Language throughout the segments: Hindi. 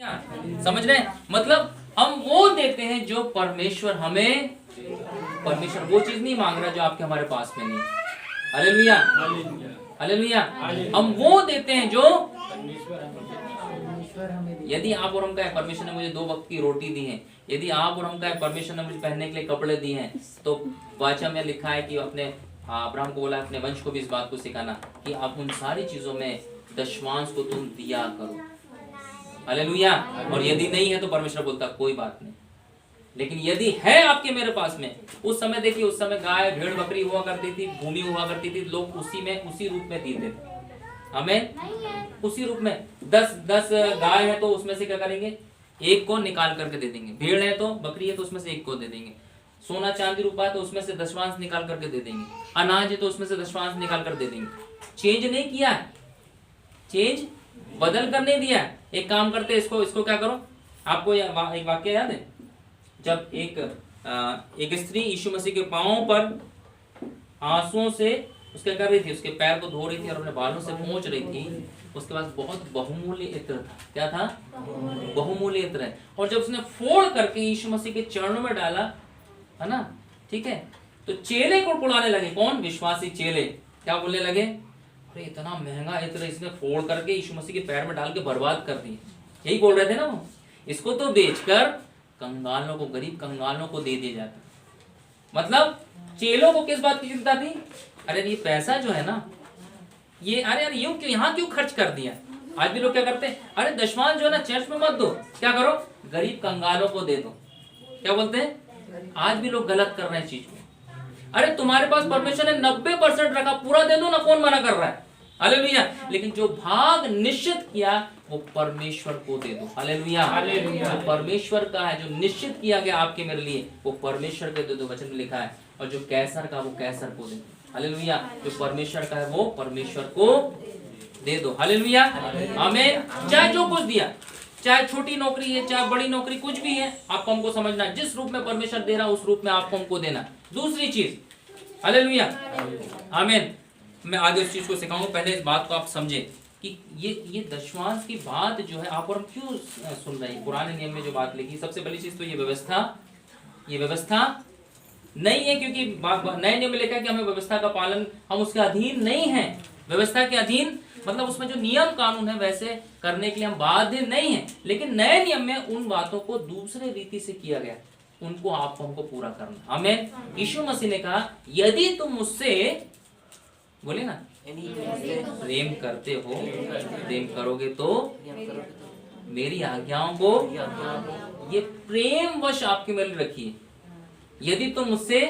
समझ रहे हैं? मतलब हम वो देते हैं जो परमेश्वर हमें, परमेश्वर वो चीज नहीं मांग रहा जो आपके हमारे पास में नहीं। Hallelujah, hallelujah. हम वो देते हैं जो यदि आप और हम कहें परमेश्वर ने मुझे 2 वक्त की रोटी दी है, यदि आप और हम कहें परमेश्वर ने मुझे पहनने के लिए कपड़े दिए हैं, तो वाचा में लिखा है कि अपने अब्राहम को बोला अपने वंश को भी इस बात को सिखाना कि आप उन सारी चीजों में दशमांश को तुम दिया करो। हालेलुया। और यदि नहीं है तो परमेश्वर बोलता कोई बात नहीं, लेकिन यदि है आपके मेरे पास में, उस समय देखिए, उस समय गाय भेड़ बकरी हुआ करती थी, भूमि हुआ करती थी, लोग उसी में उसी रूप में देते थे। हमें उसी रूप में 10 गाय है तो उसमें से क्या करेंगे, एक को निकाल करके दे देंगे। भेड़ है तो, बकरी है तो उसमें से एक को दे देंगे। सोना चांदी रुपया है तो उसमें से दशमांश निकाल करके दे देंगे। अनाज है तो उसमें से दशमांश निकाल कर दे देंगे। चेंज नहीं किया, चेंज बदल कर नहीं दिया। एक काम करते, इसको क्या करो, आपको एक वाक्य याद है, जब एक स्त्री यीशु मसीह के पांवों पर आंसुओं से उसके कर रही थी, उसके पैर को धो रही थी और अपने बालों से पोंछ रही थी, उसके पास बहुत बहुमूल्य इत्र था। क्या था? बहुमूल्य इत्र है। और जब उसने फोड़ करके यीशु मसीह के चरणों में डाला, है ना, ठीक है, तो चेले को कुड़ाने लगे। कौन? विश्वासी चेले। क्या बोलने लगे? अरे इतना महंगा इत्र इसने फोड़ करके यीशु मसीह के पैर में डाल के बर्बाद कर दिए। यही बोल रहे थे ना वो, इसको तो बेचकर कंगालों को, गरीब कंगालों को दे दिया जाता। मतलब चेलों को किस बात की चिंता थी? अरे ये पैसा जो है ना, ये अरे यार यूं क्यों, यहाँ क्यों खर्च कर दिया। आज भी लोग क्या करते हैं, अरे दशमांश जो है ना चर्च में मत दो, क्या करो, गरीब कंगालों को दे दो। क्या बोलते हैं? आज भी लोग गलत कर रहे हैं चीज को। अरे तुम्हारे पास परमेश्वर ने 90% रखा, पूरा दे दो ना, कौन मना कर रहा है? हालेलुया। लेकिन जो भाग निश्चित किया वो परमेश्वर को दे दो। Hallelujah, hallelujah. जो परमेश्वर का है, जो निश्चित किया गया आपके मेरे लिए, वो परमेश्वर को दे दो, वचन में लिखा है। और जो कैसर का, वो कैसर को दे दो। हालेलुया। जो परमेश्वर का है वो परमेश्वर को दे दो। हालेलुया, आमीन। चाहे जो कुछ दिया, चाहे छोटी नौकरी है, चाहे बड़ी नौकरी, कुछ भी है, आपको हमको समझना, जिस रूप में परमेश्वर दे रहा उस रूप में आपको हमको देना। दूसरी चीज, हालेलुया, आमीन। मैं आगे उस चीज को सिखाऊंगा, पहले इस बात को आप समझे कि ये दशमांश की बात जो है आप और हम क्यों सुन रहे हैं। पुराने नियम में जो बात लिखी, सबसे पहली चीज तो ये व्यवस्था नहीं है, क्योंकि नए नियम में लिखा है कि हमें व्यवस्था का पालन, हम उसके अधीन नहीं हैं। व्यवस्था के अधीन मतलब उसमें जो नियम कानून है वैसे करने के लिए हम बाध्य नहीं है, लेकिन नए नियम में उन बातों को दूसरे रीति से किया गया, उनको आपको हमको पूरा करना। आमीन। यीशु मसीह ने कहा यदि तुम मुझसे, बोले ना, प्रेम करते हो, प्रेम करोगे तो मेरी आज्ञाओं को, ये प्रेम वश आपके मेरे रखिए। यदि तुम मुझसे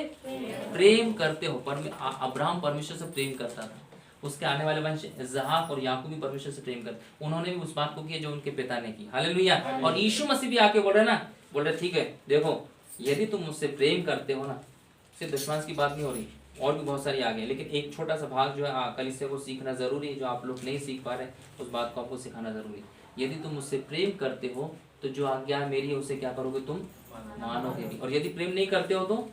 प्रेम करते हो, अब्राहम परमेश्वर से प्रेम करता था, उसके आने वाले वंश इसहाक और याकूब भी परमेश्वर से प्रेम करते, उन्होंने भी उस बात को किया जो उनके पिता ने की। हालेलुया। और यीशु मसीह भी आके बोल रहे ना, बोल रहे ठीक है, देखो यदि तुम मुझसे प्रेम करते हो ना, सिर्फ दशमांश की बात नहीं हो रही, और भी बहुत सारी आ गई, लेकिन एक छोटा सा भाग जो है कलीसिया को सीखना जरूरी है, जो आप लोग नहीं सीख पा रहे, उस बात को आपको सिखाना जरूरी है। यदि तुम मुझसे प्रेम करते हो तो जो आज्ञा मेरी है उसे क्या करोगे, तुम मानोगे भी। और यदि प्रेम नहीं करते हो तो,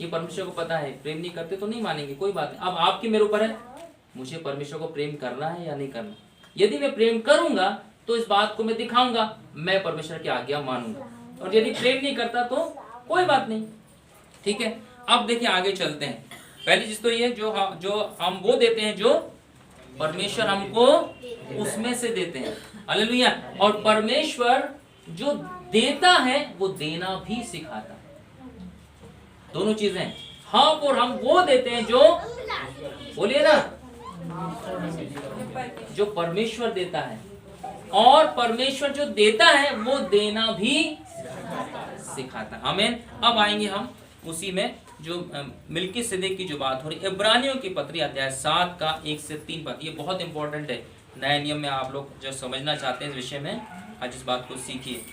ये परमेश्वर को पता है, प्रेम नहीं करते तो नहीं मानेंगे, कोई बात नहीं। अब आपके मेरे ऊपर है, मुझे परमेश्वर को प्रेम करना है या नहीं करना। यदि मैं प्रेम करूंगा तो इस बात को मैं दिखाऊंगा, मैं परमेश्वर की आज्ञा मानूंगा। और यदि प्रेम नहीं करता तो कोई बात नहीं, ठीक है। अब देखिए आगे चलते हैं। पहली चीज तो ये, जो हम वो देते हैं जो परमेश्वर हमको उसमें से देते हैं। हालेलुया। और परमेश्वर जो देता है वो देना भी सिखाता है। दोनों चीजें, हम और हम वो देते हैं जो, बोलिए ना, जो परमेश्वर देता है, और परमेश्वर जो देता है वो देना भी सिखाता है। आमीन। अब आएंगे हम उसी में जो मिल्कीसेदेक की जो बात हो रही, इब्रानियों की पत्री अध्याय 7 का 1 से 3 पद, ये बहुत इंपॉर्टेंट है। नए नियम में आप लोग जो समझना चाहते हैं इस विषय में, आज इस बात को सीखिए।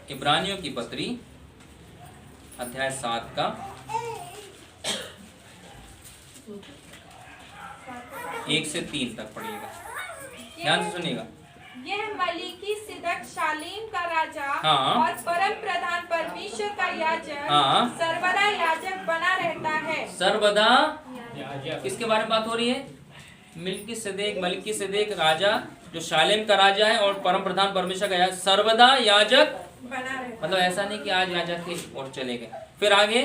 इब्रानियों की पत्री अध्याय 7 का 1 से 3 तक पढ़िएगा, ध्यान से सुनिएगा। यह मलिकीसिदक शालेम का राजा, हाँ, और परम प्रधान परमेश्वर का याजक, हाँ, सर्वदा याजक बना रहता है। सर्वदा किसके बारे में बात हो रही है? मिल्कीसेदेक, मलिकीसेदेक राजा जो शालेम का राजा है और परम प्रधान परमेश्वर का याजक सर्वदा याजक बना रहे। मतलब ऐसा नहीं कि आज याजक की ओर चले गए। फिर आगे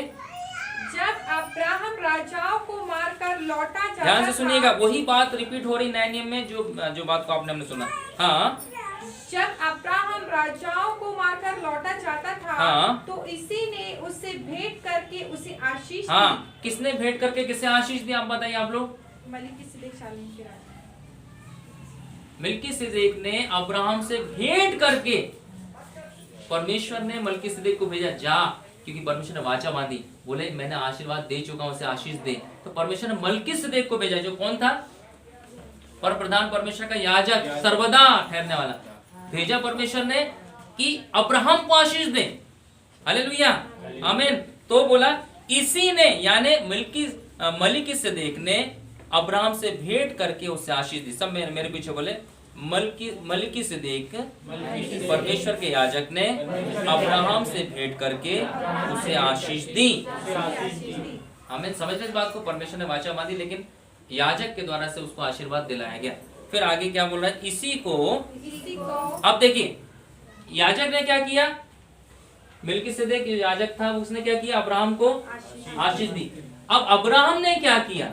जब अब्राहम राजाओं को मारकर लौटा जाता ध्यान से सुनिएगा, था, वही बात रिपीट हो रही नए नियम में जो बात को आपने हमने सुना। हाँ जब अब्राहम राजाओं को मारकर लौटा जाता था, हाँ। तो इसी ने उससे भेंट करके उसे आशीष हाँ, किसने भेंट करके किसे आशीष दी, आप बताइए आप लोग। दी। मलिकिसिदक शालेम के राजा। मलिकिसिदक ने अब्राहम से भेंट करके परमेश्वर ने मलिकिसिदक को भेजा, जा, क्योंकि परमेश्वर ने वाचा बांधी, बोले मैंने आशीर्वाद दे चुका हूं, उसे आशीष दे। तो परमेश्वर ने मलिकिसिदक को भेजा, जो कौन था, परम परमेश्वर का याजक, सर्वदा ठहरने वाला, भेजा परमेश्वर ने कि अब्राहम को आशीष दे। हालेलुया, आमीन। तो बोला इसी ने, यानी मलिकिसिदक ने अब्राहम से भेंट करके उससे आशीष दी। सब मेरे पीछे बोले, मलिकिसिदक परमेश्वर के याजक ने अब्राहम से भेंट करके उसे आशीष दी। हमें समझ इस बात को, परमेश्वर ने वाचा बांधी, लेकिन याजक के द्वारा से उसको आशीर्वाद दिलाया गया। फिर आगे क्या बोल रहा है, इसी को अब देखिए, याजक ने क्या किया, मलिकिसिदक जो याजक था उसने क्या किया, अब्राहम को आशीष दी। अब अब्राहम ने क्या किया,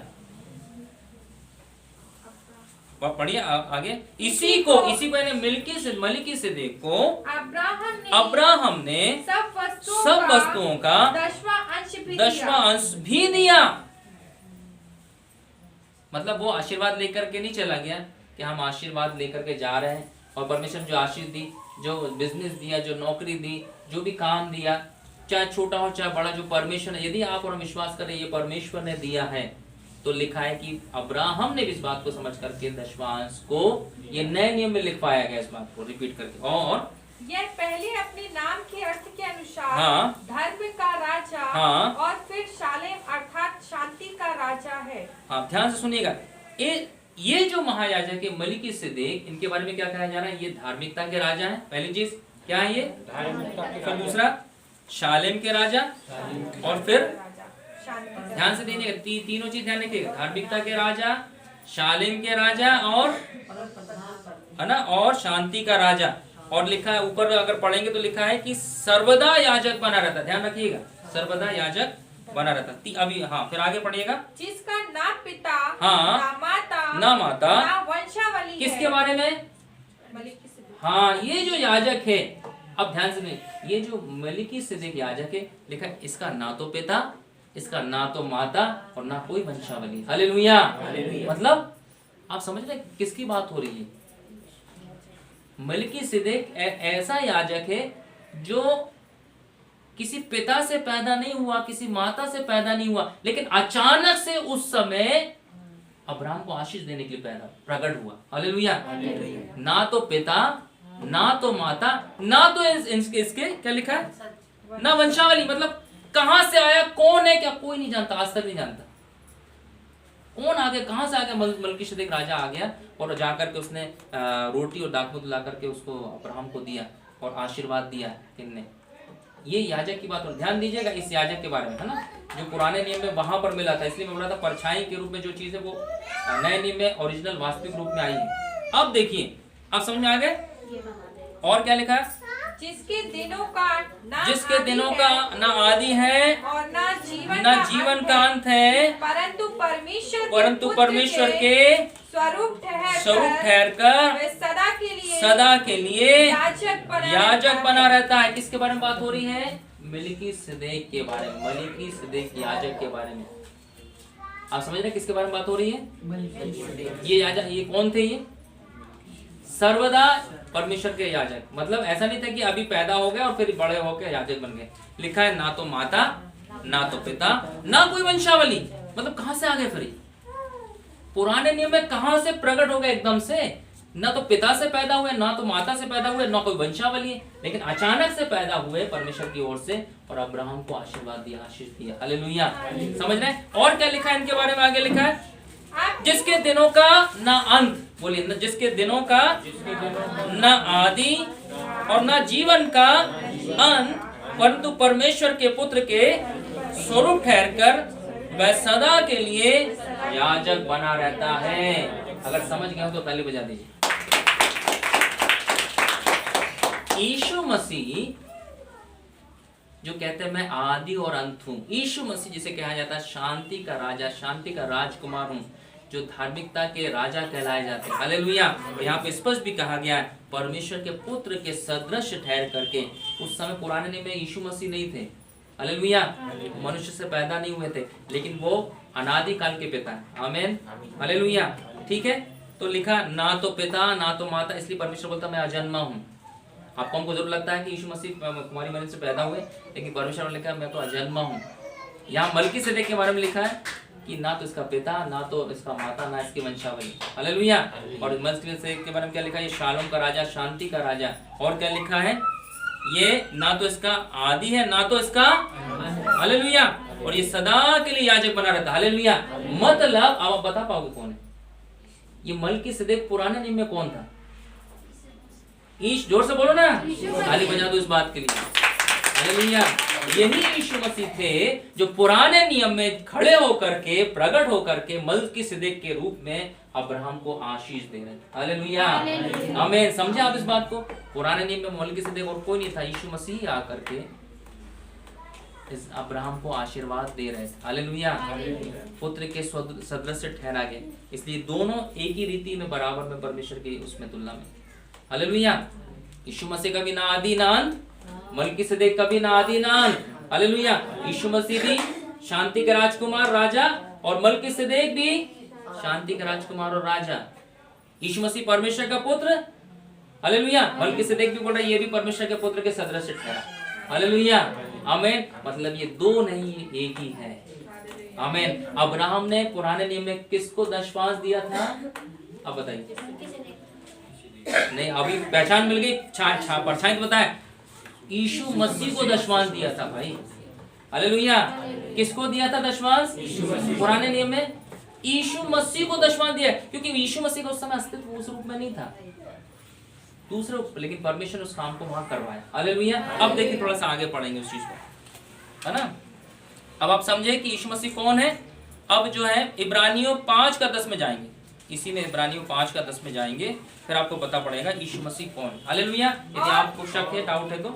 पढ़िए आगे, इसी को यानी मलिकिसिदक को अब्राहम ने सब वस्तुओं का दसवां अंश भी दिया। मतलब वो आशीर्वाद लेकर के नहीं चला गया कि हम आशीर्वाद लेकर के जा रहे हैं, और परमेश्वर जो आशीष दी, जो बिजनेस दिया, जो नौकरी दी, जो भी काम दिया, चाहे छोटा हो चाहे बड़ा, जो परमेश्वर ने, यदि आप और विश्वास करें ये परमेश्वर ने दिया है, तो लिखा है कि अब्राहम ने इस बात को समझ करके दसवां अंश को, ये नए नियम में लिखवाया गया, इस बात को रिपीट करके। और यह पहले अपने नाम के अर्थ के अनुसार हाँ। धर्म का राजा हाँ। और फिर शालेम अर्थात शांति का राजा है। आप ध्यान से सुनिएगा, ये जो महायाजक है मलिकिसिदक, इनके बारे में क्या कहा जा रहा है, ये धार्मिकता के राजा है। पहली चीज क्या है, ये फिर दूसरा शालेम के राजा, और फिर ध्यान से देखिएगा, तीनों चीज ध्यान रखिएगा, धार्मिकता के राजा, शालेम के राजा, और है ना, और शांति का राजा। और लिखा है ऊपर अगर पढ़ेंगे तो लिखा है कि सर्वदा याजक बना रहता, ध्यान रखिएगा, सर्वदा याजक बना रहता। अभी हाँ, फिर आगे पढ़िएगा, जिसका ना पिता हाँ, ना माता ना वंशावली किसके बारे में, मलिकिसिदक। हाँ, ये जो याजक है, अब ध्यान से, ये जो मलिकिसिदक याजक है, लिखा है इसका ना तो पिता, इसका ना तो माता, और ना कोई वंशावली। हालेलुया। मतलब आप समझ रहे किसकी बात हो रही है, मलिकिसिदक ऐसा याजक है जो किसी पिता से पैदा नहीं हुआ, किसी माता से पैदा नहीं हुआ, लेकिन अचानक से उस समय अब्राहम को आशीष देने के लिए प्रकट हुआ। हालेलुया। ना तो पिता, ना तो माता, ना तो इसके क्या लिखा है, ना वंशावली। मतलब कहां से आया, कौन है, क्या कोई नहीं जानता, आज तक नहीं जानता कौन आ गया, कहां से आ गया। मलिकिसिदक राजा आ गया और जाकर के उसने रोटी और दाखमधु ला करके उसको अब्राहम को दिया और आशीर्वाद दिया। किसने, ये याजक की बात। और ध्यान दीजिएगा इस याजक के बारे में, है ना, जो पुराने नियम में वहां पर मिला था, इसलिए मैं बोला था परछाई के रूप में जो चीज है वो नए नियम में ओरिजिनल वास्तविक रूप में आई है। अब देखिए, आप समझ में आ गए। और क्या लिखा है, जिसके दिनों का ना आदि है और ना जीवन का अंत है, परंतु परमेश्वर के स्वरूप ठहर कर वे सदा के लिए याजक बना रहता है। किसके बारे में बात हो रही है, मलिकिसिदक के बारे में, मलिकिसिदक याजक के बारे में। आप समझ रहे किसके बारे में बात हो रही है, ये याजक, ये कौन थे, ये सर्वदा परमेश्वर के याजक। मतलब ऐसा नहीं था कि अभी पैदा हो गए और फिर बड़े होकर याजक बन गए। लिखा है ना तो माता, ना तो पिता, ना कोई वंशावली। मतलब कहां से आ गए फिर, पुराने नियम में कहां से प्रकट हो गए एकदम से, ना तो पिता से पैदा हुए, ना तो माता से पैदा हुए, ना कोई वंशावली है, लेकिन अचानक से पैदा हुए परमेश्वर की ओर से और अब्राहम को आशीर्वाद दिया, आशीष दिया। हालेलुया। समझ रहे हैं। और क्या लिखा है इनके बारे में, आगे लिखा है जिसके दिनों का ना अंत, बोलिए, जिसके दिनों का ना आदि और ना जीवन का अंत, परंतु परमेश्वर के पुत्र के स्वरूप ठहरकर वह सदा के लिए याजक बना रहता है। अगर समझ गए हो तो ताली बजा दीजिए। यीशु मसीह जो कहते हैं मैं आदि और अंत हूं, यीशु मसीह जिसे कहा जाता है शांति का राजा, शांति का राजकुमार हूं, जो धार्मिकता के राजा कहलाए जाते हैं। हालेलुया। यहाँ पे स्पष्ट भी कहा गया है परमेश्वर के पुत्र के सदृश ठहर करके। उस समय पुराने नियम में यीशु मसीह नहीं थे, हालेलुया, मनुष्य से पैदा नहीं हुए थे, लेकिन वो अनादि काल के पिता है। आमीन, हालेलुया। ठीक है, तो लिखा ना तो पिता ना तो माता, इसलिए परमेश्वर बोलता मैं अजन्मा हूँ। आपको हमको जरूर लगता है कि यीशु मसीह कुमारी मरियम से पैदा हुए, लेकिन परमेश्वर ने लिखा मैं तो अजन्मा हूँ। यहाँ मलकीसेदेक के बारे में लिखा है कि ना तो इसका पिता ना तो इसका माता ना इसकी वंशावली। हालेलुया। और मलकीसेदेक के बारे में क्या लिखा है? ये शालोम का राजा, शांति का राजा। और क्या लिखा है? ये ना तो इसका आदि है ना तो इसका, हालेलुया, और ये सदा के लिए याजक बना रहता। हालेलुया। मतलब अब आप बता पाओगे कौन है ये मलकीसेदेक? पुराने नियम में कौन था? जोर से बोलो ना, ताली बजा दो इस बात के लिए। हालेलुया। यही यीशु मसीह थे जो पुराने नियम में खड़े होकर के, प्रकट होकर के मलकीसेदेक के रूप में अब्राहम को आशीष दे रहे थे। हालेलुया, आमीन। समझे आप इस बात को? पुराने नियम में मलकीसेदेक और कोई नहीं था, यीशु मसीह आकर के इस अब्राहम को आशीर्वाद दे रहे थे। हालेलुया। पुत्र के सदृश से ठहरा गया, इसलिए दोनों एक ही रीति में बराबर में परमेश्वर की उसमें तुलना में। हालेलुया। यीशु मसीह का भी ना आदि ना अंत, मलकीसेदेक का भी ना आदि ना अंत। हालेलुया। यीशु मसीह भी शांति का राजकुमार राजा और मलकीसेदेक भी शांति का राजकुमार और राजा। यीशु मसीह परमेश्वर का पुत्र, हालेलुया। मलकीसेदेक भी बोल रहा है ये भी परमेश्वर के पुत्र के सदृश से ठहरा। हालेलुया, आमीन। मतलब ये दो नहीं, एक ही है। आमीन। अब्राहम ने पुराने नियम में किसको दशवांश दिया था? अब बताइए। नहीं, अभी पहचान मिल गई, परछाई तो बताए। यीशु मसीह को दशवांश दिया था भाई। हालेलुया। किसको दिया था दशवांश? पुराने नियम में यीशु मसीह को दशवांश दिया, क्योंकि यीशु मसीह का उस समय अस्तित्व उस रूप में नहीं था, दूसरे, लेकिन परमेश्वर ने उस काम को वहां करवाया। हालेलुया। अब देखिए थोड़ा सा आगे पढ़ेंगे उस चीज को, है ना। अब आप समझे कि यीशु मसीह कौन है। अब जो है इब्रानियों 5:10 में जाएंगे, इसी में इब्रानियों 5:10 में जाएंगे, फिर आपको पता पड़ेगा यीशु मसीह कौन है। हालेलुया। यदि आपको शक है, डाउट है तो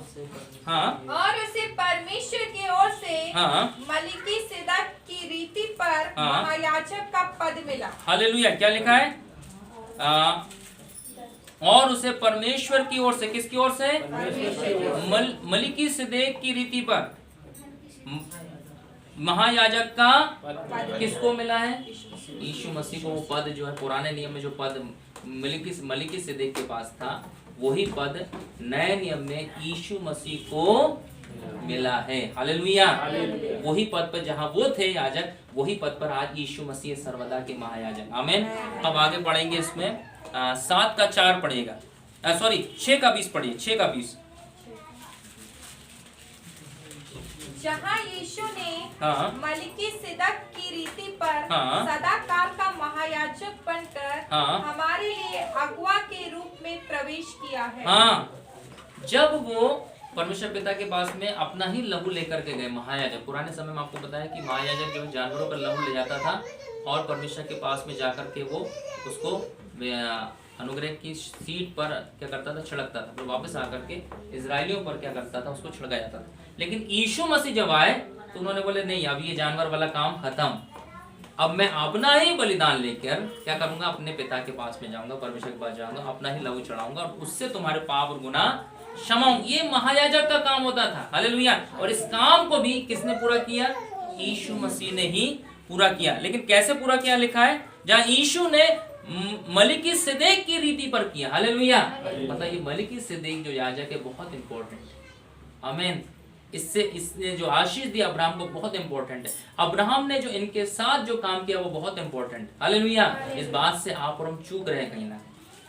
हाँ। और उसे परमेश्वर की ओर से हाँ। मलकीसेदेक की रीति पर हाँ। महायाजक का पद मिला। हालेलुया। क्या लिखा है? और उसे परमेश्वर की ओर से, किसकी ओर से? मलकीसेदेक की रीति पर महायाजक का किसको मिला है? यीशु मसीह को वो पद जो है पुराने नियम में जो पद मलकीसेदेक के पास था, वही पद नए नियम में यीशु मसीह को मिला है। हालेलुया। वही पद पर जहां वो थे याजक, वही पद पर आज यीशु मसीह सर्वदा के महायाजक। आमीन। अब आगे पढ़ेंगे इसमें 7:4 पढ़िएगा, सॉरी 6:20 पढ़िए, 6:20। जहाँ यीशु ने हाँ। मलकीसेदेक की रीति पर हाँ। सदा काल का महायाजक बनकर हाँ। हमारे लिए अगुआ के रूप में प्रवेश किया है। हाँ, जब वो परमेश्वर पिता के पास में अपना ही लहू लेकर के गए महायाजक। पुराने समय में आपको बताया कि महायाजक जो जानवरों का लहू ले जाता था और परमेश्वर के पास में जाकर के वो उसको अनुग्रह की सीट पर क्या करता था? छिड़कता था। फिर वापस आकर के इजरायलियों पर क्या करता था? उसको छिड़का जाता था। लेकिन यीशु मसीह जब आए तो उन्होंने बोले नहीं, अब ये जानवर वाला काम खत्म, अब मैं अपना ही बलिदान लेकर क्या करूंगा? अपने पिता के पास में जाऊंगा, परमेश्वर के पास जाऊंगा, अपना ही लहू चढ़ाऊंगा और उससे तुम्हारे पाप और गुनाह क्षमा। ये महायाजक का काम होता था। हालेलुया। और इस काम को भी किसने पूरा किया? यीशु मसीह ने ही पूरा किया। लेकिन कैसे पूरा किया? लिखा है जहाँ यीशु ने मलकीसेदेक की रीति पर किया। हालेलुया। मतलब ये मलकीसेदेक जो याजक है बहुत इंपॉर्टेंट है। आमीन। इसने जो आशीष दिया अब्राहम को बहुत इंपॉर्टेंट है। अब्राहम ने जो इनके साथ जो काम किया वो बहुत इंपॉर्टेंट। हालेलुया। इस बात से आप और हम चूक रहे हैं कहीं ना।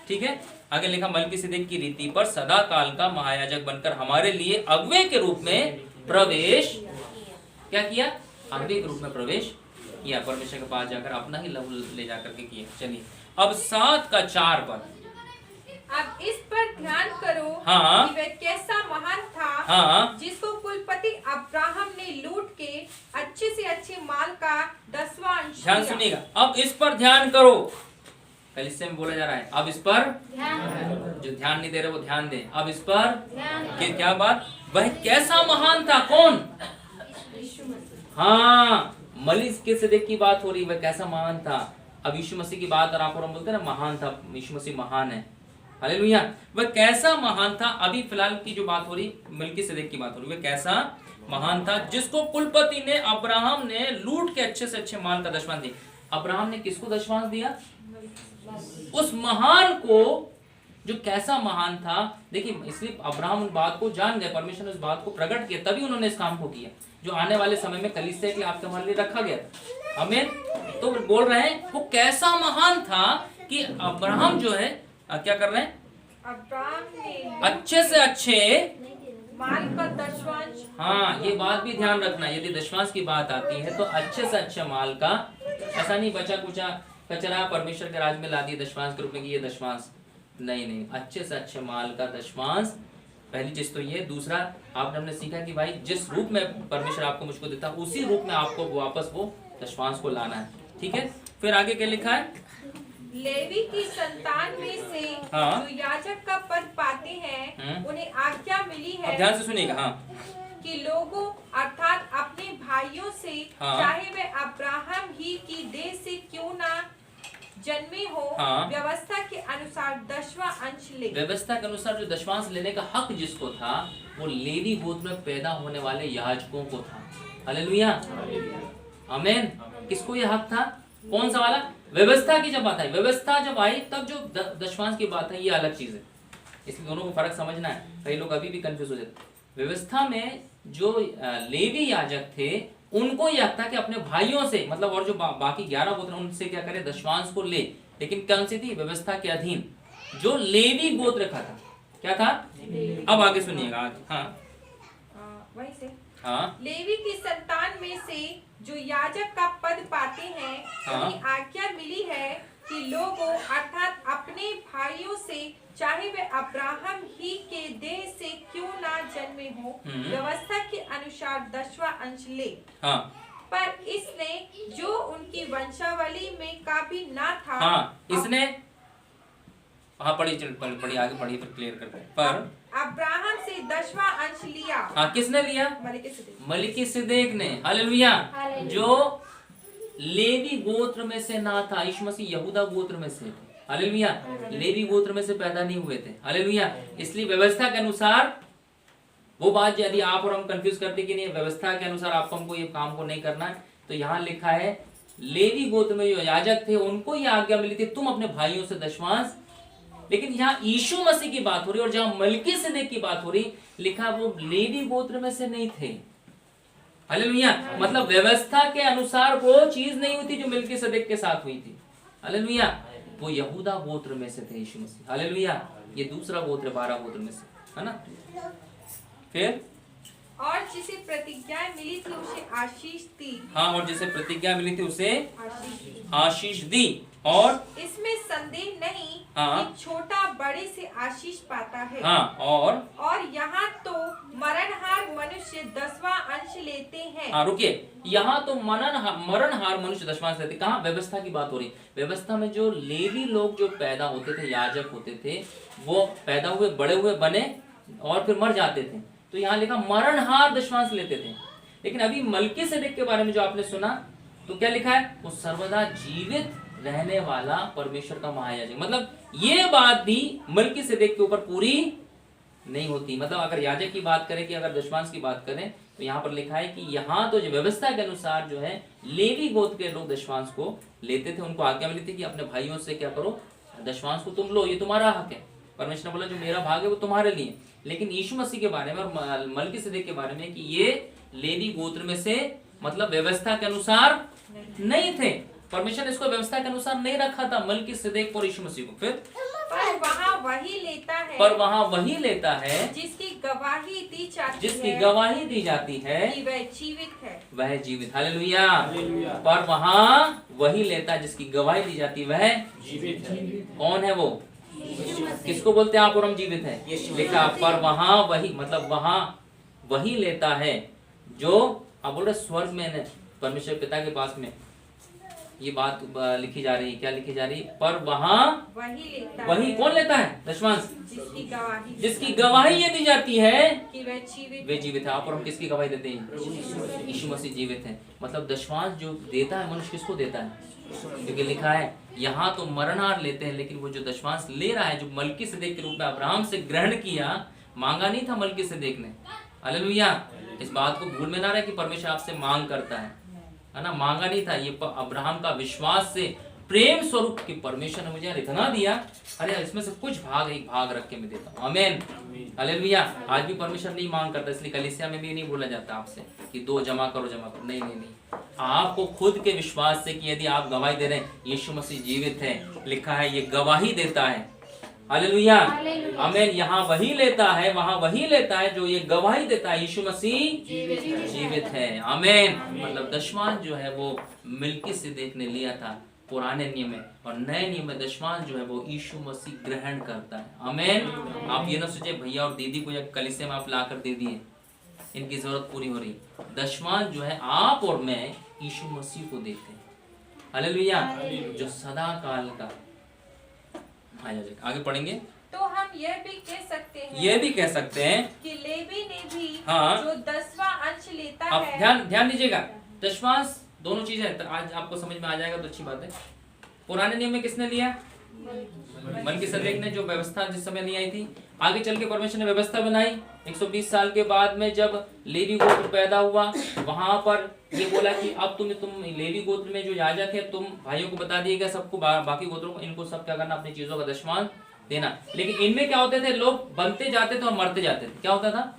ठीक है, आगे लिखा मलकीसेदेक की रीति पर सदा काल का महायाजक बनकर हमारे लिए अगुवे के रूप में प्रवेश क्या किया? अगुवे के रूप में प्रवेश किया, परमेश्वर के पास जाकर अपना ही लहू ले जाकर के किया। चलिए अब 7:4 पर अब इस पर ध्यान करो। हाँ। कि वह कैसा महान था। हाँ। जिसको कुलपति अब्राहम ने लूट के अच्छे से अच्छे माल का 10वां अंश ध्यान दिया। सुनिएगा। अब इस पर ध्यान करो। कलीसिया में बोला जा रहा है अब इस पर जो ध्यान नहीं दे रहे वो ध्यान दे, अब इस पर क्या बात, वह कैसा महान था, कौन, हाँ मलिकिसेदेक की बात हो रही, वह कैसा महान था। अब यीशु मसीह की बात और आप और हम बोलते हैं ना महान था, यीशु मसीह महान है, हालेलुया, वह कैसा महान था। अभी फिलहाल की जो बात हो रही मलिकिसेदेक की बात हो रही, वह कैसा महान था जिसको कुलपति ने अब्राहम ने लूट के अच्छे से अच्छे माल का दशमांश दिया। अब्राहम ने किसको दशमांश दिया, उस महान को जो कैसा महान था। देखिए इसलिए अब्राहम उस बात को जान गए, परमेश्वर ने उस बात को प्रकट किया, तभी उन्होंने इस काम को किया जो आने वाले समय में कलीसिया के लिए आपके हमारे लिए रखा गया था। आमीन। तो बोल रहे हैं वो कैसा महान था कि अब्राहम जो है क्या कर रहे हैं, अब्राहम ने अच्छे से अच्छे माल का दशमांश, हाँ ये बात भी ध्यान रखना, यदि दशमांश की बात आती है तो अच्छे से अच्छे माल का, ऐसा नहीं बचा कुचा कचरा परमेश्वर के राज में ला दिए दशमांश के रूप में कि ये दशमांश, नहीं, अच्छे से अच्छे माल का दशमांश, पहली चीज तो ये। दूसरा आपने हमने सीखा कि भाई जिस रूप में परमेश्वर आपको मुझको देता उसी रूप में आपको वापस वो दशमांश को लाना है, ठीक है। फिर आगे क्या लिखा है, लेवी की संतान में से हाँ। जो याजक का पद पाते हैं उन्हें आज्ञा मिली है, ध्यान से सुनिएगा, हाँ, कि लोगों अर्थात अपने भाइयों से, हाँ। चाहे वे अब्राहम ही की देह से क्यों ना जन्मे हो, हाँ। व्यवस्था के अनुसार 10वां अंश ले। व्यवस्था के अनुसार जो दशमांश लेने का हक जिसको था वो लेवी गोत्र में पैदा होने वाले याजकों को था, हालेलुया, आमीन। किसको ये हक था, कौन सा वाला, व्यवस्था की जब बात आई, व्यवस्था जब आई तब जो दशमांश की बात है ये अलग चीज है, इसलिए दोनों को फर्क समझना है, कई लोग अभी भी कंफ्यूज हो जाते। व्यवस्था में जो लेवी याजक थे उनको यह था कि अपने भाइयों से, मतलब और जो बाकी 11 गोत्र उनसे क्या करे, दशमांश को ले, लेकिन कौन सी थी, व्यवस्था के अधीन जो लेवी गोत्र का था, क्या था, अब आगे सुनिएगा आगे, हाँ वही से, हाँ, लेवी की संतान में से जो याजक का पद पाते हैं हाँ। उन्हें आज्ञा मिली है कि लोगों अर्थात अपने भाइयों से, चाहे वे अब्राहम ही के देह से क्यों ना जन्मे हो, व्यवस्था के अनुसार 10वां अंश ले। हाँ, पर इसने जो उनकी वंशावली में का भी ना था, हाँ, इसने, हाँ पढ़ी आगे पढ़ी फिर क्लियर करते हैं। पर अब्राहम से 10वां अंश लिया। हाँ, किसने लिया, मलिकिसेदेक ने, हालेलुया, जो लेवी गोत्र में से ना था। यीशु मसीह यहूदा गोत्र में से थे, हालेलुया, लेवी गोत्र में से पैदा नहीं हुए थे, हालेलुया। इसलिए व्यवस्था के अनुसार वो बात यदि आप और हम कंफ्यूज करते कि नहीं व्यवस्था के अनुसार आपको हमको ये काम को नहीं करना है, तो यहाँ लिखा है लेवी गोत्र में जो याजक थे उनको ये आज्ञा मिली थी तुम अपने भाइयों से दशमांश, लेकिन यहाँ यीशु मसीह की बात हो रही और जहाँ मलिकिसेदेक की बात हो रही, लिखा वो लेवी गोत्र में से नहीं थे, हालेलुया। मतलब व्यवस्था के अनुसार वो चीज नहीं हुई थी जो मलिकिसेदेक के साथ हुई थी, हालेलुया। वो यहूदा गोत्र में से थे यीशु मसीह, हालेलुया। ये दूसरा गोत्र 12 गोत्र में से, है ना। फिर और जिसे प्रतिज्ञा मिली थी उसे आशीष दी, हाँ, और जिसे प्रतिज्ञा मिली थी उसे आशीष आशीष दी। और इसमें संदेह नहीं हाँ। कि छोटा बड़े से आशीष पाता है। हाँ, और यहाँ तो मरणहार मनुष्य 10वां अंश लेते हैं। हाँ, रुकिए, यहाँ तो मरणहार मनुष्य दशमांश लेते। कहाँ, व्यवस्था की बात हो रही। व्यवस्था में जो लेवी लोग जो पैदा होते थे, याजक होते थे, वो पैदा हुए, बड़े हुए, बने और फिर मर जाते थे, तो यहाँ लिखा मरणहार दशमांश लेते थे। लेकिन अभी मलिकिसेदेक के बारे में जो आपने सुना, तो क्या लिखा है, वो सर्वदा जीवित रहने वाला परमेश्वर का महायाजक। मतलब ये बात भी मलिकिसेदेक के ऊपर पूरी नहीं होती। मतलब अगर याजक की बात करें कि अगर दशमांश की बात करें, तो यहाँ पर लिखा है कि यहाँ तो जो व्यवस्था के अनुसार जो है लेवी गोत्र के लोग दशमांश को लेते थे, उनको आज्ञा मिली थी कि अपने भाइयों से क्या करो, दशमांश को तुम लो, ये तुम्हारा हक है। परमेश्वर ने बोला जो मेरा भाग है वो तुम्हारे लिए। लेकिन यीशु मसीह के बारे में और मलिकिसेदेक के बारे में कि ये लेवी गोत्र में से, मतलब व्यवस्था के अनुसार नहीं थे। परमेश्वर ने इसको व्यवस्था के अनुसार नहीं रखा था, मलिकिसेदेक और यीशु मसीह को। फिर पर वहाँ वही लेता है, जिसकी गवाही दी जाती जिसकी है, गवाही दी जाती है कि वह जीवित है, वह जीवित, हालेलुया। पर वहाँ वही लेता है जिसकी गवाही दी जाती है, वह जीवित है। कौन है वो, किसको बोलते हैं आप और हम जीवित हैं? लिखा पर वहाँ वही, मतलब वहाँ वही लेता है जो आप बोल रहे स्वर्ग में, परमेश्वर पिता के पास में, ये बात लिखी जा रही है, क्या लिखी जा रही है? पर वहाँ वही कौन लेता है दशमांश? जिसकी गवाही ये दी जाती है कि वे जीवित है। आप और हम किसकी गवाही देते हैं? यीशु मसीह जीवित है। मतलब दशमांश जो देता है मनुष्य किसको देता है? क्योंकि लिखा है यहाँ तो मरणहार लेते हैं, लेकिन वो जो दशमांश ले रहा है, जो मलकीसेदेक के रूप में अब्राहम से ग्रहण किया, मांगा नहीं था मलकीसेदेक ने। हालेलुया। इस बात को भूल में ना रहे कि परमेश्वर आपसे मांग करता है ना, मांगा नहीं था। ये अब्राहम का विश्वास से प्रेम स्वरूप कि परमेश्वर ने मुझे इतना दिया, अरे इसमें से कुछ भाग एक भाग रख के मैं देता हूँ। आमीन, हालेलुया। आज भी परमेश्वर नहीं मांग करता, इसलिए कलीसिया में भी नहीं बोला जाता आपसे कि दो जमा करो। नहीं नहीं नहीं, आपको खुद के विश्वास से कि यदि आप गवाही दे रहे हैं यीशु मसीह जीवित है, लिखा है ये गवाही देता है। हालेलुया, आमीन। यहाँ वही लेता है, वहाँ वही लेता है जो ये गवाही देता है यीशु मसीह जीवित है। आमीन। मतलब दशमांश जो है वो मलकीसेदेक ने लिया था पुराने नियम में, और नए नियम में दशमांश जो है वो यीशु मसीह ग्रहण करता है। आमीन। आप ये ना सोचे भैया और दीदी को या कलीसिया में आप लाकर दे दिए, इनकी जरूरत पूरी हो रही। दशमांश जो है आप और मैं यीशु मसीह को देते हैं। हालेलुया। जो सदा काल का। आगे पढ़ेंगे। तो हम यह भी कह सकते हैं कि लेवी ने भी जो 10वां अंश लेता आप है। ध्यान दीजिएगा, दशमांश दोनों चीजें हैं, तो आज आपको समझ में आ जाएगा तो अच्छी बात है। पुराने नियम में किसने लिया? मलकीसेदेक ने, जो व्यवस्था जिस समय नहीं आई थी। आगे चल के परमेश्वर ने व्यवस्था बनाई 120 साल के बाद में, जब लेवी गोत्र पैदा हुआ, वहां पर ये बोला कि अब तुम लेवी गोत्र में जो याजक है, तुम भाइयों को बता दिएगा सबको, बाकी गोत्रों को, इनको सब क्या करना, अपनी चीजों का दशमांश देना। लेकिन इनमें क्या होते थे, लोग बनते जाते थे और मरते जाते थे। क्या होता था?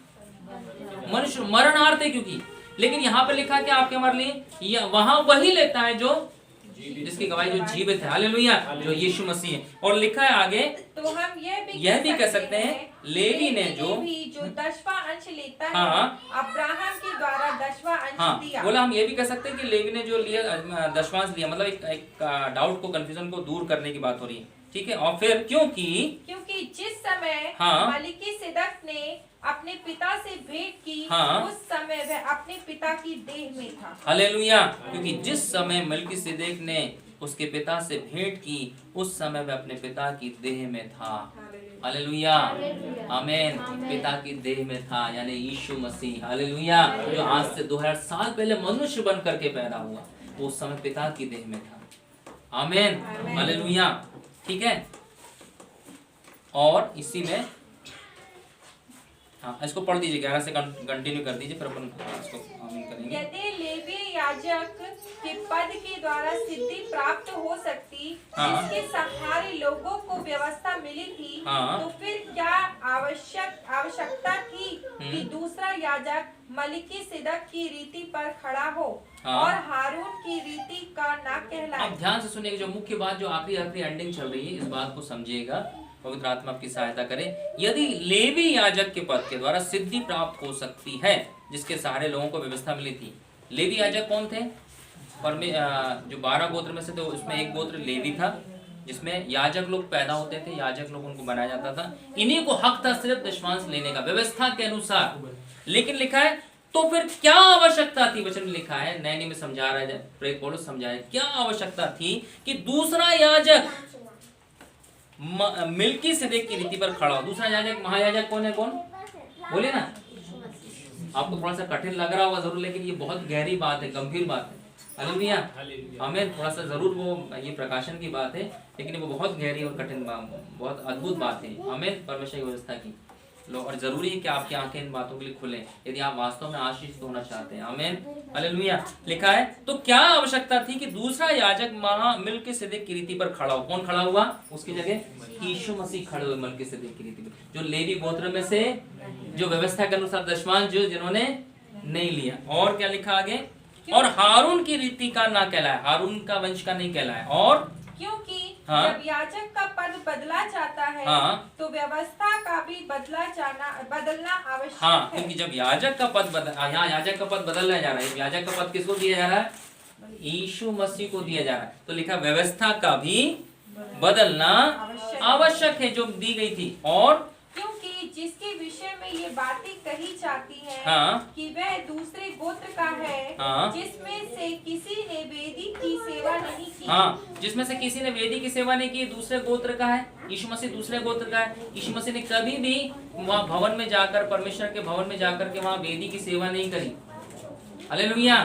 मनुष्य मरणहार थे। क्योंकि लेकिन यहाँ पर लिखा क्या आपके हमारे लिए, वहां वही लेता है जो जिसकी गवाही जो जीवित है। हालेलुया, जो यीशु मसीह है। और लिखा है आगे, तो हम यह भी कह सकते हैं लेवी ने जो 10वां अंश लेता है, अब्राहम के द्वारा 10वां अंश दिया। बोला हम ये भी कह सकते हैं कि लेवी ने जो लिया दशमांश लिया, मतलब एक डाउट को, कंफ्यूजन को दूर करने की बात हो रही है। ठीक है। और फिर क्योंकि जिस समय मलकीसेदेक ने अपने पिता से भेंट की, उस समय वह अपने पिता की देह में था। हालेलुया। क्योंकि जिस समय मलकीसेदेक ने उसके पिता से भेंट की, उस समय वह अपने पिता की देह में था। हालेलुया, आमीन। पिता की देह में था, यानी यीशु मसीह। हालेलुया, जो आज से 2000 साल पहले मनुष्य बन करके पैदा हुआ, वो उस समय पिता की देह में था। आमीन, हालेलुया। ठीक है। और इसी में इसको पढ़ दीजिए, 11 से कंटिन्यू कर दीजिए, फिर अपन इसको आमीन करेंगे। यदि लेवी याजक के पद के द्वारा सिद्धि प्राप्त हो सकती, जिसके संहारी लोगों को व्यवस्था मिली थी, तो फिर क्या आवश्यकता थी कि दूसरा याजक मलकीसेदेक की रीति पर खड़ा हो और हारून की रीति का न कहलाए। अब ध्यान से सुनिएगा, जो मुख्य बात, जो आखिरी एंडिंग चल रही है, इस बात को समझिएगा। पवित्र आत्मा आपकी सहायता करे। यदि लेवी याजक के पद के द्वारा सिद्धि प्राप्त हो सकती है, जिसके सहारे लोगों को व्यवस्था मिली थी। लेवी याजक कौन थे? जो 12 गोत्र में से थे, उसमें एक गोत्र लेवी था, जिसमें याजक लोग पैदा होते थे, याजक लोग उनको बनाया जाता था। इन्हीं को हक था सिर्फ दशमांश लेने का, व्यवस्था के अनुसार। लेकिन लिखा है, तो फिर क्या आवश्यकता थी? वचन में लिखा है, नए नियम में समझा रहा है प्रेरित पौलुस, समझाए क्या आवश्यकता थी कि दूसरा याजक मलकीसेदेक की रीति पर खड़ा हो। दूसरा याजक, महायाजक कौन है? कौन बोले ना? आपको थोड़ा सा कठिन लग रहा होगा जरूर, लेकिन ये बहुत गहरी बात है, गंभीर बात है। हालेलुया, आमीन। थोड़ा सा जरूर वो ये प्रकाशन की बात है, लेकिन वो बहुत गहरी और कठिन, बहुत अद्भुत बात है। आमीन, परमेश्वर की व्यवस्था की। और जरूरी है कि आपकी आंखें इन बातों के लिए खुलें, यदि आप वास्तव में आशीषित होना चाहते हैं। आमीन, हालेलुया। लिखा है, तो क्या आवश्यकता थी कि दूसरा याजक मलकीसेदेक की रीति पर खड़ा हो। कौन खड़ा हुआ उसकी जगह? यीशु मसीह खड़े हुए मलकीसेदेक की रीति पर, जो लेवी गोत्र में से, जो व्यवस्था के अनुसार दशमांश जिन्होंने नहीं लिया। और क्या लिखा आगे? और हारून की रीति का ना कहलाए, हारून का वंश का नहीं कहलाए। और क्योंकि जब याजक का पद बदला जाता है, तो व्यवस्था का भी बदलना आवश्यक है। क्योंकि जब याजक का पद यहाँ याजक का पद बदलना जा रहा है, याजक का पद किसको दिया जा रहा है? यीशु मसीह को दिया जा रहा है। तो लिखा, व्यवस्था का भी बदलना आवश्यक है, जो दी गई थी। और क्योंकि जिसके विषय में ये बातें कही जाती हैं हाँ। कि वह दूसरे गोत्र का है, हाँ। जिसमें से किसी ने वेदी की सेवा नहीं की। हाँ, जिसमें से किसी ने वेदी की सेवा नहीं की, दूसरे गोत्र का है। यीशु मसीह दूसरे गोत्र का है। यीशु मसीह ने कभी भी वहाँ भवन में जाकर, परमेश्वर के भवन में जाकर के वहाँ वेदी की सेवा नहीं करी। हालेलुया।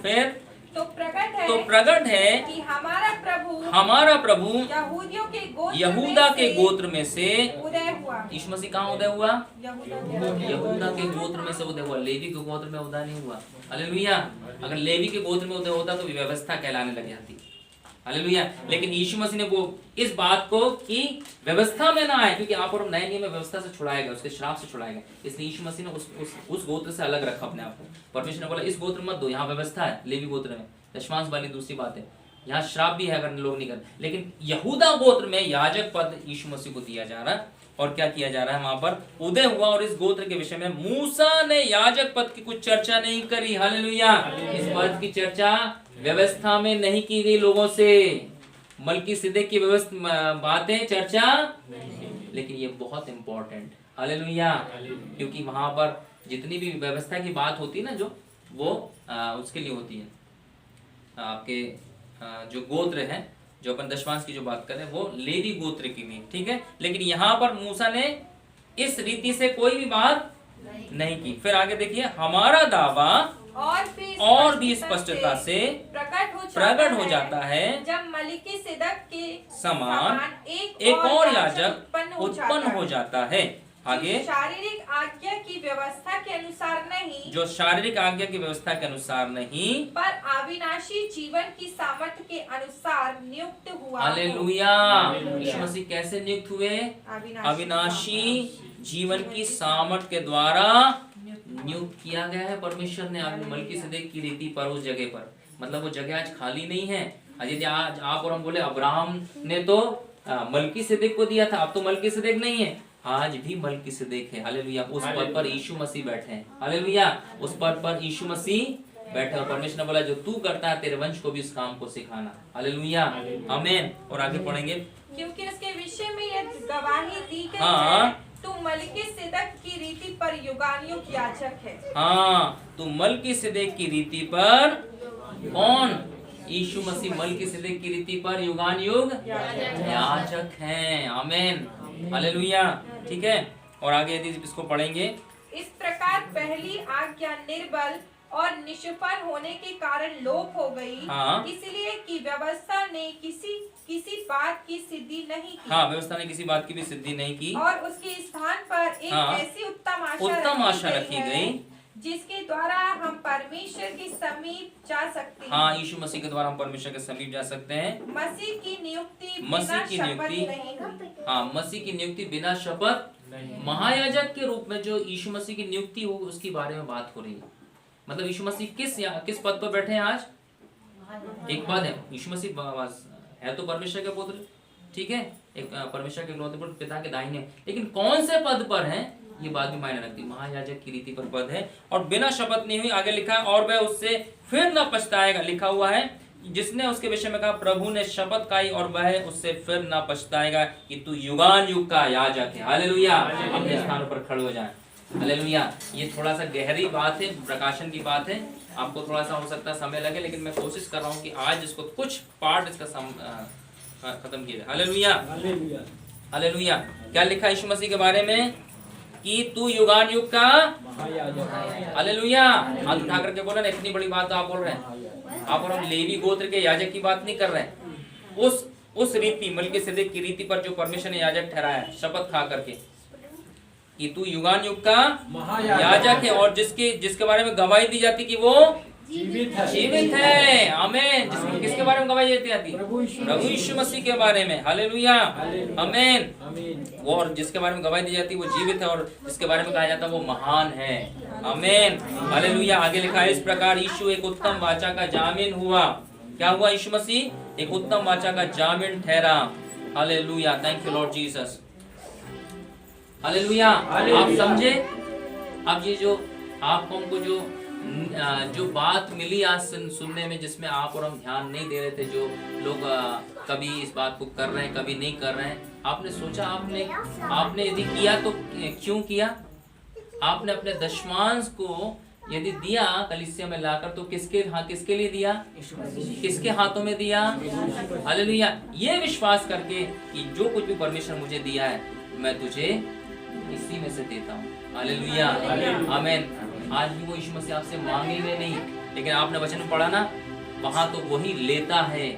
फिर तो प्रकट है कि हमारा प्रभु यहूदियों के गोत्र यहूदा के गोत्र में से उदय हुआ। यीशु मसीह कहाँ उदय हुआ? यहूदा के गोत्र में से उदय हुआ। लेवी के गोत्र में उदय नहीं हुआ। हालेलुया। अगर लेवी के गोत्र में उदय होता तो व्यवस्था कहलाने लग जाती। हालेलुया। लेकिन यीशु मसीह ने वो इस बात को कि व्यवस्था में ना आए, क्योंकि आप और नए नियम में व्यवस्था से छुड़ाएगा, उसके श्राप से छुड़ाएगा। इसलिए यीशु मसीह ने उस गोत्र से अलग रखा अपने आप को। परमेश्वर ने बोला इस गोत्र मत दो, यहाँ व्यवस्था है। लेवी गोत्र में दशमांश वाली दूसरी बात है, यहाँ श्राप भी है अगर लोग नहीं करते। लेकिन यहूदा गोत्र में याजक पद यीशु मसीह को दिया जा रहा है। और क्या किया जा रहा है? वहां पर उदय हुआ। और इस गोत्र के विषय में मूसा ने याजक पद की कुछ चर्चा नहीं करी। हालेलुया। इस पद की चर्चा व्यवस्था में नहीं की गई लोगों से। मलकीसिदक की व्यवस्था बातें चर्चा, लेकिन ये बहुत इंपॉर्टेंट। हालेलुया। क्योंकि वहां पर जितनी भी व्यवस्था की बात होती है ना, जो वो उसके लिए होती है। आपके जो गोत्र है, जो अपन दशमांश की जो बात करें, वो लेवी गोत्र की भी, ठीक है। लेकिन यहाँ पर मूसा ने इस रीति से कोई भी बात नहीं की। फिर आगे देखिए, हमारा दावा और भी स्पष्टता से प्रकट हो जाता है जब मलिकिसिदक के समान एक और याजक उत्पन्न हो जाता है। आगे, शारीरिक आज्ञा की व्यवस्था के अनुसार नहीं, जो शारीरिक आज्ञा की व्यवस्था के अनुसार नहीं, पर अविनाशी जीवन की सामर्थ्य के अनुसार नियुक्त हुआ। हालेलुया। यीशु मसीह कैसे नियुक्त हुए? अविनाशी जीवन की सामर्थ्य के द्वारा नियुक्त किया गया है परमेश्वर ने मलकीसिदक की रीति पर, उस जगह पर। मतलब वो जगह आज खाली नहीं है। यदि आज आप और हम बोले अब्राहम ने तो मलकीसिदक को दिया था, अब तो मलकीसिदक नहीं है, आज भी मलकीसिदक है। हालेलुया। उस पद पर यीशु मसीह बैठे हैं। हालेलुया। उस पद पर यीशु मसीह बैठे और परमेश्वर ने बोला जो तू करता है तेरे वंश को भी इस काम को सिखाना। हालेलुया। आमीन। और आगे पढ़ेंगे, क्योंकि उसके विषय में यह गवाही दी गई हाँ, है, तू मलकीसिदक की रीति पर युगानुयुग याजक है। हाँ, तू मलकीसिदक की रीति पर, कौन? यीशु मसीह मलकीसिदक की रीति पर युगानुयुग याजक हैं। आमीन। हालेलुया। ठीक है। और आगे यदि इसको पढ़ेंगे, इस प्रकार पहली आज्ञा निर्बल और निष्फल होने के कारण लोप हो गई। हाँ। इसलिए कि व्यवस्था ने किसी बात की सिद्धि नहीं की। हाँ, व्यवस्था ने किसी बात की भी सिद्धि नहीं की। और उसके स्थान पर एक ऐसी उत्तम आशा रखी गई जिसके द्वारा हम परमेश्वर के समीप जा सकते हैं। हाँ, यीशु मसीह के द्वारा हम परमेश्वर के समीप जा सकते हैं। मसीह की नियुक्ति हाँ, मसीह की नियुक्ति बिना शपथ महायाजक के रूप में जो यीशु मसीह की नियुक्ति हो, उसके बारे में बात हो रही है। मतलब यीशु मसीह किस पद पर बैठे हैं आज? एक पद है, यीशु मसीह है तो परमेश्वर के पुत्र, ठीक है, एक परमेश्वर के इकलौते पुत्र, पिता के दाहिने। लेकिन कौन से पद पर है, ये बात भी मायने रखती। महायाजक की रीति पर पद है और बिना शपथ नहीं हुई। आगे लिखा है, और वह उससे फिर न पछताएगा। लिखा हुआ है, जिसने उसके विषय में कहा प्रभु ने शपथ खाई और वह उससे फिर न पछताएगा कि तू युगान युग का याजक है। हालेलुया। अपने स्थानों पर खड़े हो जाएं। हालेलुया। ये थोड़ा सा गहरी बात है, प्रकाशन की बात है। आपको थोड़ा सा हो सकता है समय लगे, लेकिन मैं कोशिश कर रहा हूँ कि आज इसको कुछ पार्ट इसका खत्म किया जाए। हालेलुया। हालेलुया। क्या लिखा यीशु मसीह के बारे में? कि तू युगान युग का। हालेलुया। हाथ उठा करके बोला ना, इतनी बड़ी बात आप बोल रहे हैं। आप और हम लेवी गोत्र के याजक की बात नहीं कर रहे हैं। उस रीति मलकीसिदक की रीति पर जो परमेश्वर ने याजक ठहराया शपथ खा करके कि तू युगान युग का याजक है, और जिसके बारे में गवाही दी जाती कि वो जीवित है। आमीन। किसके बारे में गवाही दी जाती? प्रभु यीशु मसीह के बारे में। हालेलुया। आमीन। और जिसके बारे में गवाही दी जाती वो जीवित है, और जिसके बारे में कहा जाता है वो महान है। आमीन। हालेलुया। आगे लिखा है, इस प्रकार यीशु एक उत्तम वाचा का जामीन हुआ। क्या हुआ? यीशु मसीह एक उत्तम वाचा का जामीन ठहरा। Hallelujah. Thank you Lord Jesus. Hallelujah. आप समझे? अब ये जो आपको हमको जो बात मिली आज सुनने में, जिसमें आप और हम ध्यान नहीं दे रहे थे, जो लोग कभी इस बात को कर रहे हैं कभी नहीं कर रहे हैं, आपने सोचा, आपने यदि किया तो क्यों किया? आपने अपने दशमांश को यदि दिया कलीसिया में लाकर, तो किसके लिए दिया? किसके हाथों में दिया? हालेलुया। ये विश्वास करके कि जो कुछ भी परमेश्वर मुझे दिया है मैं तुझे इसी में से देता हूँ। हालेलुया, आमीन। आज भी वो यीशु मसीह आपसे मांगेंगे नहीं, लेकिन आपने वचन में पढ़ा ना, वहां तो वही लेता है।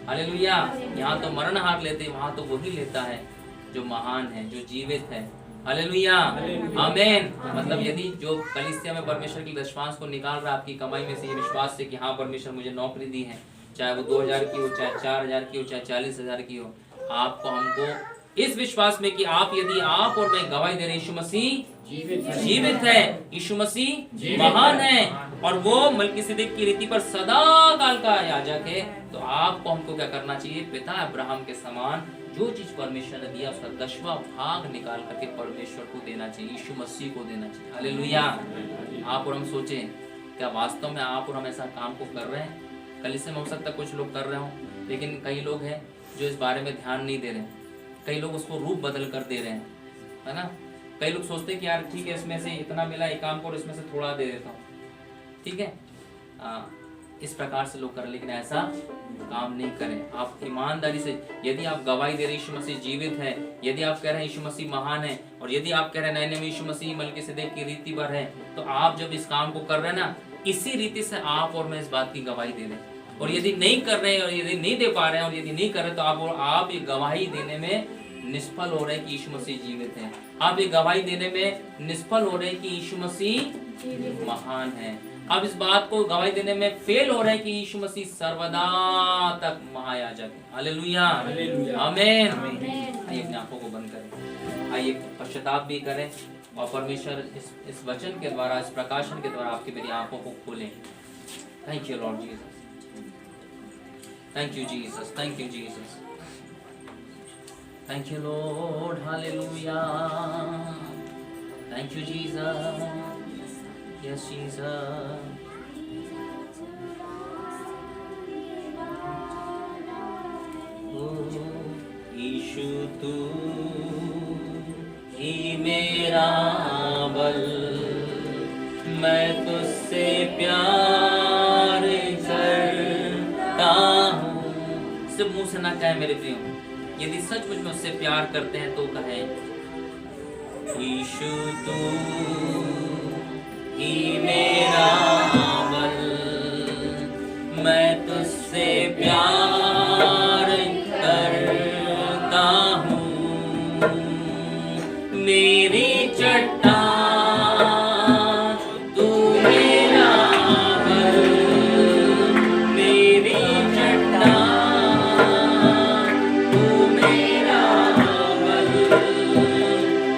हालेलुया। यहाँ तो मरणहार लेते, वहां तो वही लेता है जो महान है, जो जीवित है। हालेलुया, आमीन। मतलब यदि जो कलीसिया में परमेश्वर की दशमांश को निकाल रहा है आपकी कमाई में से, ये विश्वास से कि हाँ परमेश्वर मुझे नौकरी दी है, चाहे वो 2000 की हो, चाहे 4000 की हो, चाहे 40,000 की हो, आपको हमको इस विश्वास में कि यदि आप और मैं गवाही दे रहे, यीशु मसीह जीवित है, यीशु मसीह महान है, और वो मलकीसिदक की रीति पर सदा काल का याजक है, तो आपको हमको क्या करना चाहिए? पिता अब्राहम के समान जो चीज परमेश्वर ने दिया उसका 10वां भाग निकाल करके परमेश्वर को देना चाहिए, यीशु मसीह को देना चाहिए। हालेलुया। आप और हम सोचें, क्या वास्तव में आप और हम ऐसा काम को कर रहे हैं? कलीसिया में हो सकता है कुछ लोग कर रहे हो, लेकिन कई लोग हैं जो इस बारे में ध्यान नहीं दे रहे। कई लोग उसको रूप बदल कर दे रहे हैं, है ना। कई लोग सोचते हैं कि यार ठीक है, इसमें से इतना मिला एक काम को, और इसमें से थोड़ा दे देता हूँ, ठीक है। इस प्रकार से लोग करें, लेकिन ऐसा काम नहीं करें। आप ईमानदारी से, यदि आप गवाही दे रहे यीशु मसीह जीवित है, यदि आप कह रहे हैं यीशु मसीह महान है, और यदि आप कह रहे हैं नए में यीशु मसीह मलकीसिदक की रीति पर है, तो आप जब इस काम को कर रहे हैं ना, इसी रीति से आप और मैं इस बात की गवाही दे रहे हैं। और यदि नहीं कर रहे हैं, और यदि नहीं दे पा रहे हैं, और यदि नहीं कर रहे, तो आप ये गवाही देने में निष्फल हो रहे हैं कि यीशु मसीह जीवित है। आप ये गवाही देने में निष्फल हो रहे हैं कि यीशु मसीह महान है। आप इस बात को गवाही देने में फेल हो रहे हैं कि यीशु मसीह सर्वदा तक महायाजक है। हालेलुया, आमीन। आइए अपनी आंखों को बंद करें, आइए पश्चाताप भी करें, और परमेश्वर इस वचन के द्वारा, इस प्रकाशन के द्वारा आपकी मेरी आंखों को खोलें। Thank you Lord Jesus, thank you Jesus, thank you Jesus, thank you Lord. Hallelujah, thank you Jesus, yes Jesus. यीशु तू ही मेरा बल, मैं तुझसे प्यार करता हूँ। सिर्फ मुंह से ना कहे मेरे प्रियो, यदि सचमुच में उससे प्यार करते हैं तो कहे, यीशु तू ही मेरा बल, मैं तुझसे प्यार करता हूँ। मेरी चट्टान तू मेरा बल, मेरी चट्टान तू मेरा बल,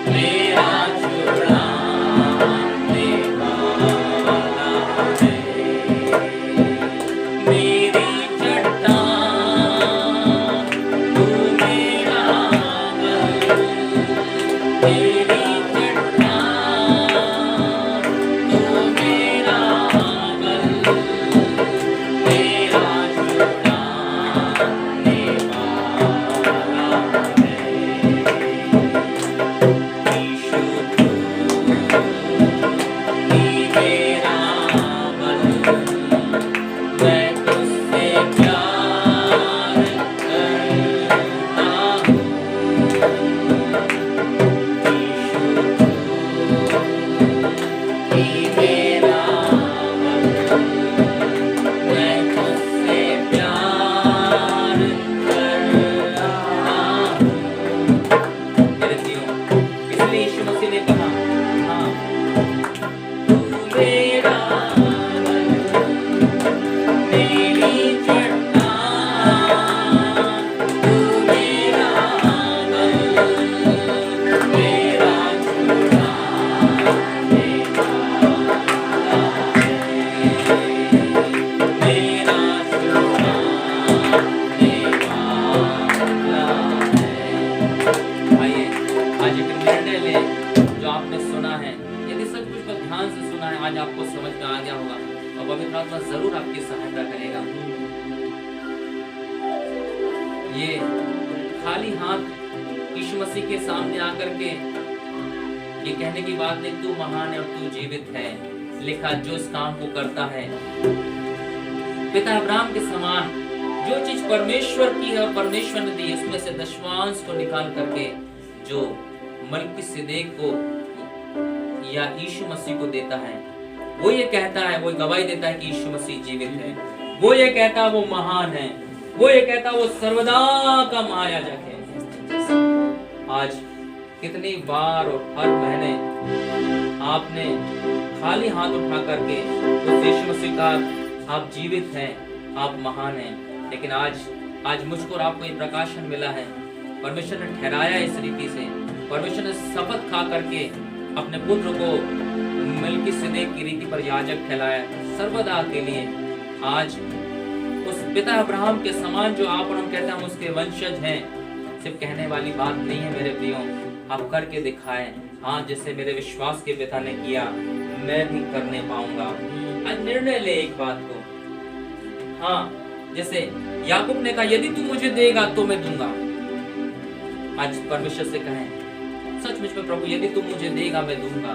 मेरा छुड़ाने वाला है। मेरी चट्टान तू मेरा बल, मेरी चट्टान तू मेरा बल, मेरा छुड़ाने वाला है। यीशु तू ही मेरा बल, मैं तुझसे प्यार करता हूँ। ही मेरा बल, मैं तुझसे प्यार करता हूँ। मेरे प्रियो, इसलिए यीशु मसीह ने कहा, हाँ, तू मेरा बल, मेरी चट्टान तू मेरा बल, मेरा छुड़ाने वाला है, मेरा छुड़ाने वाला है। आइए आज एक निर्णय ले, जो आपने सुना है, यदि सब कुछ को ध्यान से सुना है, आज आपको समझ में आ गया होगा, और पवित्र आत्मा जरूर आपकी सहायता करेगा। ये खाली हाथ यीशु मसीह के सामने आकर के ये कहने की बात नहीं, तू महान है और तू जीवित है, लिखा जो इस काम को करता है पिता अब्राहम के समान, जो चीज परमेश्वर की है और परमेश्वर ने दी, उसमें से दशमांश को निकाल करके जो मलिकिसिदेक को या यीशु मसीह को देता है, वो ये कहता है, वो गवाही देता है कि यीशु मसीह जीवित है। वो ये कहता है वो महान है, वो ये कहता है वो सर्वदा का महायाजक है। आज कितनी बार और हर महीने आपने खाली हाथ उठा करके उस यीशु मसीह का आप जीवित हैं, आप महान हैं, लेकिन आज मुझको और आपको ये प्रकाशन मिला है, परमेश्वर ने ठहराया इस रीति से, परमेश्वर ने शपथ खा करके अपने पुत्र को मलिकिसिदेक की रीति पर याजक ठहराया सर्वदा के लिए। आज उस पिता अब्राहम के समान जो आप और हम कहते हैं हम उसके वंशज हैं, सिर्फ कहने वाली बात नहीं है मेरे प्रियो, आप करके दिखाएं। हाँ, जैसे मेरे विश्वास के पिता ने किया मैं भी करने पाऊंगा। आज निर्णय ले एक बात को। हाँ, जैसे याकूब ने कहा यदि तू मुझे देगा तो मैं दूंगा। आज परमेश्वर से कहें सचमुच में प्रभु यदि तू मुझे देगा मैं दूंगा।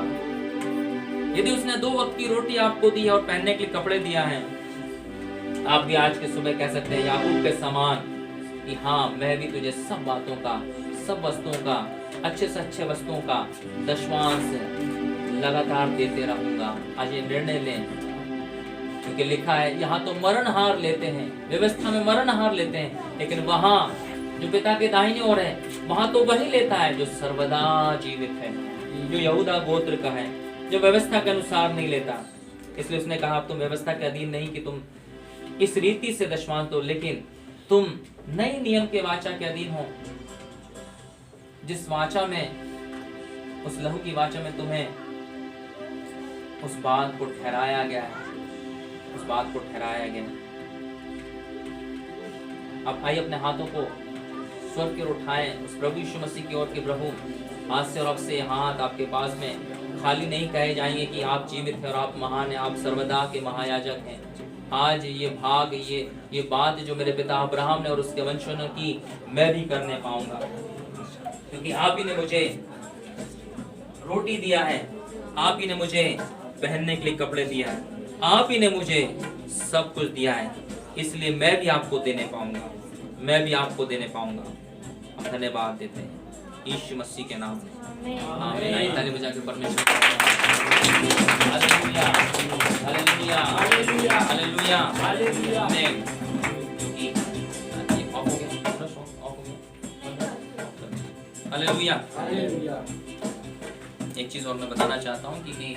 यदि उसने 2 वक्त की रोटी आपको दी है और पहनने के लिए कपड़े दिया है, आप भी आज के सुबह कह सकते हैं याकूब के समान कि हाँ मैं भी तुझे सब बातों का, सब वस्तुओं का, अच्छे से अच्छे वस्तुओं का दशमांश लगातार देते रहूंगा। आज ये निर्णय लें, क्योंकि लिखा है यहाँ तो मरणहार लेते हैं, व्यवस्था में मरणहार लेते हैं, लेकिन वहां जो पिता के दाहिने ओर है वहां तो वही लेता है जो सर्वदा जीवित है, जो यहूदा गोत्र का है, जो व्यवस्था के अनुसार नहीं लेता। इसलिए उसने कहा अब तुम व्यवस्था के अधीन नहीं कि तुम इस रीति से दशमांश दो, लेकिन तुम नई नियम के वाचा के अधीन हो, जिस वाचा में, उस लहू की वाचा में तुम्हें उस बात को ठहराया गया है, उस बात को ठहराया गया। अब आइए अपने हाथों को स्वर्ग की ओर उठाएं, उस प्रभु यीशु मसीह की ओर के प्रभु आज से और अब से हाथ आपके पास में खाली नहीं कहे जाएंगे कि आप जीवित हैं और आप महान हैं, आप सर्वदा के महायाजक हैं। आज ये भाग, ये बात जो मेरे पिता अब्राहम ने और उसके वंशों ने की, मैं भी करने पाऊंगा, क्योंकि आप ही ने मुझे रोटी दिया है, आप ही ने मुझे पहनने के लिए कपड़े दिया है, आप ही ने मुझे सब कुछ दिया है, इसलिए मैं भी आपको देने पाऊंगा, मैं भी आपको देने पाऊंगा। हम धन्यवाद देते हैं यीशु मसीह के नाम में, आमीन। आइए ताली बजा के परमेश्वर hallelujah, hallelujah, hallelujah, hallelujah, hallelujah. क्योंकि ये ऑफ हो गया, ऑफ हो गया। Hallelujah, hallelujah. एक चीज और मैं बताना चाहता हूँ कि